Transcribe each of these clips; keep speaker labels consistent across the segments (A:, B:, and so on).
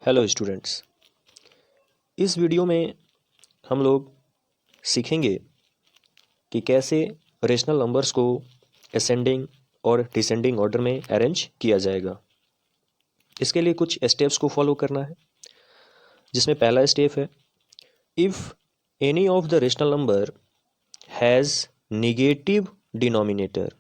A: Hello students. इस video में हम लोग सीखेंगे कि कैसे रेशनल नंबर्स को असेंडिंग और डिसेंडिंग ऑर्डर में अरेंज किया जाएगा। इसके लिए कुछ स्टेप्स को फॉलो करना है, जिसमें पहला स्टेप है, if any of the rational number has negative denominator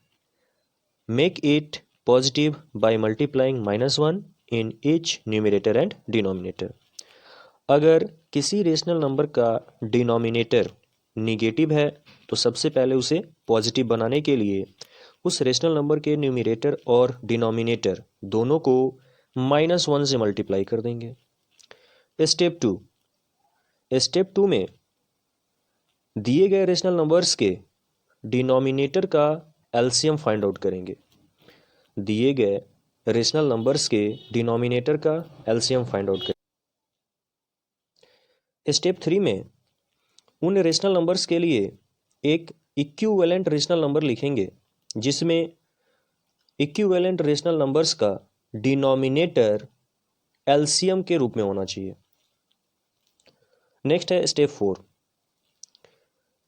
A: make it positive by multiplying -1 in each numerator and denominator. अगर किसी रेशनल नंबर का डिनोमिनेटर निगेटिव है तो सबसे पहले उसे पॉजिटिव बनाने के लिए उस रेशनल नंबर के न्यूमरेटर और डिनोमिनेटर दोनों को -1 से मल्टीप्लाई कर देंगे। स्टेप टू में दिए गए रेशनल नंबर्स के डिनोमिनेटर का एलसीएम फाइंड आउट करेंगे। दिए गए रेशनल नंबर्स के डिनोमिनेटर का एलसीएम फाइंड आउट करेंगे। स्टेप 3 में उन रेशनल नंबर्स के लिए एक इक्विवेलेंट रेशनल नंबर लिखेंगे, जिसमें इक्विवेलेंट रेशनल नंबर्स का डिनोमिनेटर एलसीएम के रूप में होना चाहिए। नेक्स्ट है स्टेप 4।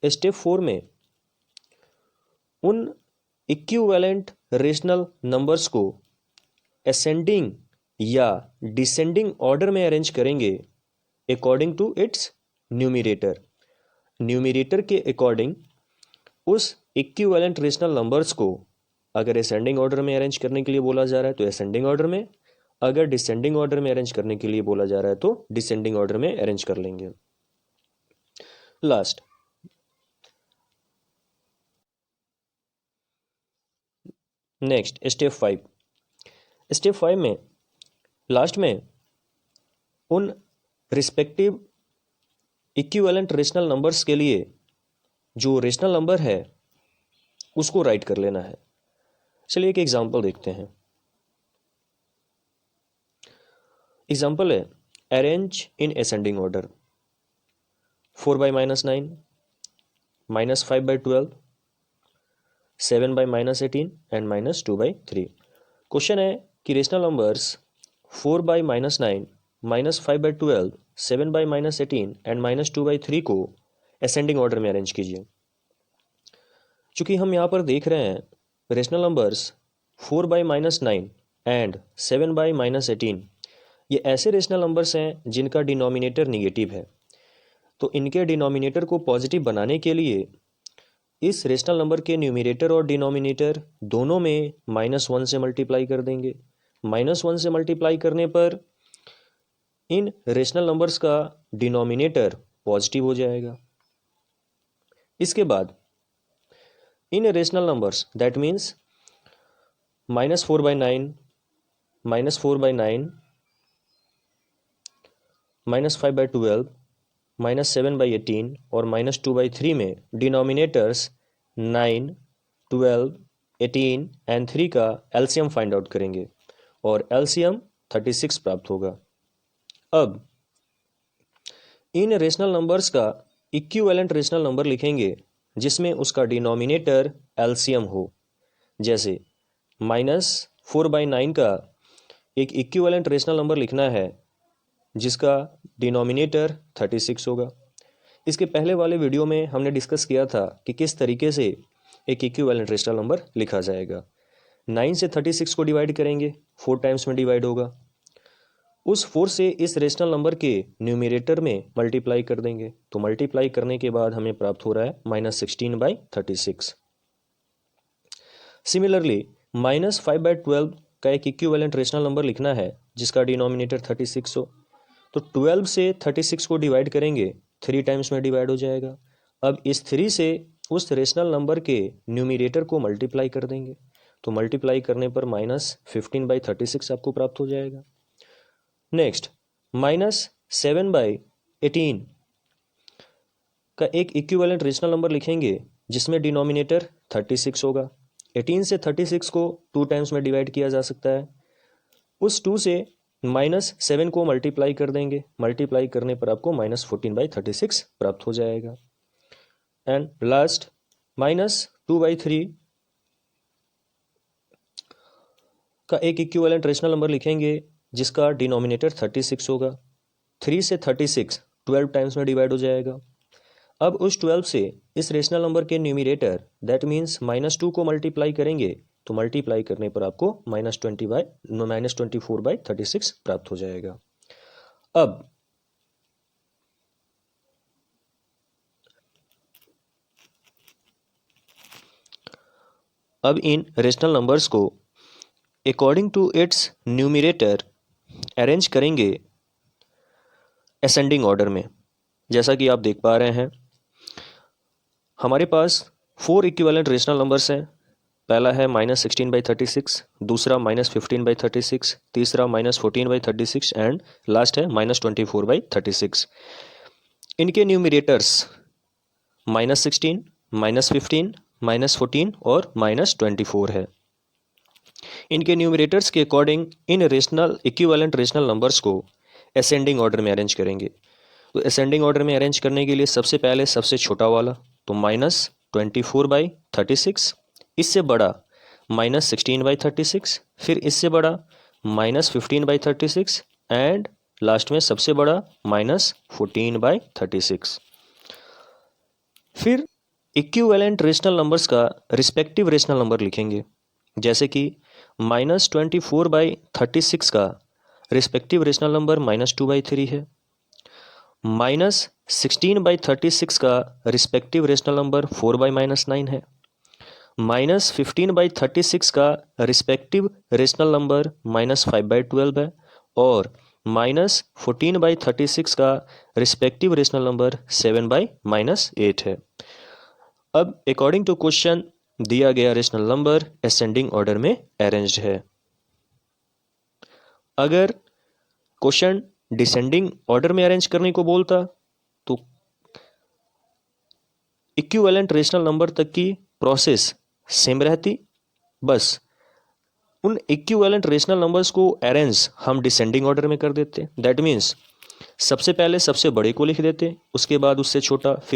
A: स्टेप 4 में उन इक्विवेलेंट रेशनल नंबर्स को असेंडिंग या डिसेंडिंग ऑर्डर में अरेंज करेंगे according to its numerator. Numerator के अकॉर्डिंग उस इक्विवेलेंट रेशनल नंबर्स को अगर असेंडिंग ऑर्डर में अरेंज करने के लिए बोला जा रहा है तो असेंडिंग ऑर्डर में, अगर डिसेंडिंग ऑर्डर में अरेंज करने के लिए बोला जा रहा है तो डिसेंडिंग ऑर्डर में अरेंज कर लेंगे। Last next step 5। स्टेप 5 में लास्ट में उन रिस्पेक्टिव इक्विवेलेंट रेशनल नंबर्स के लिए जो रेशनल नंबर है उसको राइट कर लेना है। चलिए एक एग्जांपल देखते हैं। एग्जांपल है, arrange in ascending order 4 by -9, -5 by 12, 7 by -18 and -2 by 3। Question है कि rational numbers 4 by -9, -5 by 12, 7 by -18 and -2 by 3 को असेंडिंग ऑर्डर में अरेंज कीजिए। चूंकि हम यहाँ पर देख रहे हैं rational numbers 4 by -9 and 7 by -18 ये ऐसे रेशनल नंबर्स हैं जिनका डिनोमिनेटर निगेटिव है, तो इनके डिनोमिनेटर को पॉजिटिव बनाने के लिए इस रेशनल नंबर के न्यूमरेटर और डिनोमिनेटर दोनों में -1 से मल्टीप्लाई कर देंगे। -1 से मल्टीप्लाई करने पर इन रेशनल नंबर्स का डिनोमिनेटर पॉजिटिव हो जाएगा। इसके बाद इन rational numbers that means -4 by 9, -4 by 9, -5 by 12, -7 by 18 और -2 by 3 में डिनोमिनेटर्स 9, 12, 18 एंड 3 का एलसीएम फाइंड आउट करेंगे और एलसीएम 36 प्राप्त होगा। अब इन रेशनल नंबर्स का इक्विवेलेंट रेशनल नंबर लिखेंगे जिसमें उसका डिनोमिनेटर एलसीएम हो। जैसे -4 by 9 का एक इक्विवेलेंट रेशनल नंबर लिखना है जिसका डिनोमिनेटर 36 होगा। इसके पहले वाले वीडियो में हमने डिस्कस किया था कि किस तरीके से एक इक्विवेलेंट रेशनल नंबर लिखा जाएगा। 9 से 36 को डिवाइड करेंगे, 4 टाइम्स में डिवाइड होगा। उस 4 से इस रेशनल नंबर के न्यूमरेटर में मल्टीप्लाई कर देंगे, तो मल्टीप्लाई करने के बाद हमें प्राप्त हो रहा है -16 by 36। सिमिलरली -5 by 12 का एक इक्विवेलेंट रेशनल नंबर लिखना है जिसका डिनोमिनेटर 36 हो, तो 12 से 36 को डिवाइड करेंगे, 3 टाइम्स में डिवाइड हो जाएगा। अब इस 3 से उस रेशनल नंबर के न्यूमरेटर को मल्टीप्लाई कर देंगे, तो मल्टीप्लाई करने पर -15 by 36 आपको प्राप्त हो जाएगा। नेक्स्ट -7 by 18 का एक इक्विवेलेंट रेशनल नंबर लिखेंगे जिसमें डिनोमिनेटर 36 होगा। 18 से 36 को 2 टाइम्स में डिवाइड किया जा सकता है। उस 2 से -7 को मल्टीप्लाई कर देंगे, मल्टीप्लाई करने पर आपको -14 by 36 प्राप्त हो जाएगा। एंड लास्ट -2 by 3 का एक इक्विवेलेंट रेशनल नंबर लिखेंगे जिसका डिनोमिनेटर 36 होगा। 3 से 36 12 टाइम्स में डिवाइड हो जाएगा। अब उस 12 से इस रेशनल नंबर के न्यूमिनेटर दैट मीन्स -2 को मल्टीप्लाई करेंगे तो मल्टीप्लाई करने पर आपको -24/36 प्राप्त हो जाएगा। अब इन रेशनल नंबर्स को according to its numerator arrange करेंगे असेंडिंग ऑर्डर में। जैसा कि आप देख पा रहे हैं, हमारे पास 4 इक्विवेलेंट रेशनल नंबर्स हैं। पहला है -16/36, दूसरा -15/36, तीसरा -14/36 एंड लास्ट है -24/36। इनके न्यूमिनेटर्स -16, -15, -14 और -24 है। इनके न्यूमिनेटर्स के अकॉर्डिंग इन रेशनल इक्विवेलेंट रेशनल नंबर्स को असेंडिंग ऑर्डर में अरेंज करेंगे। तो असेंडिंग ऑर्डर में अरेंज करने के लिए सबसे पहले सबसे छोटा वाला तो -24/36, इससे बड़ा -16/36, फिर इससे बड़ा -15/36 एंड लास्ट में सबसे बड़ा -14/36। फिर इक्विवेलेंट रेशनल नंबर्स का रिस्पेक्टिव रेशनल नंबर लिखेंगे। जैसे कि -24/36 का रिस्पेक्टिव रेशनल नंबर -2/3 है। -16/36 का रिस्पेक्टिव रेशनल नंबर 4/-9 है। -15/36 का रिस्पेक्टिव रेशनल नंबर -5/12 है और -14/36 का रिस्पेक्टिव रेशनल नंबर 7/-8 है। अब अकॉर्डिंग टू क्वेश्चन दिया गया रेशनल नंबर असेंडिंग ऑर्डर में अरेंज्ड है। अगर क्वेश्चन डिसेंडिंग ऑर्डर में अरेंज करने को बोलता तो इक्विवेलेंट रेशनल नंबर तक की प्रोसेस सेम रहती, बस उन इक्विवेलेंट रेशनल नंबर्स को अरेंज हम डिसेंडिंग ऑर्डर में कर देते। दैट मीन्स सबसे पहले सबसे बड़े को लिख देते, उसके बाद उससे छोटा, फिर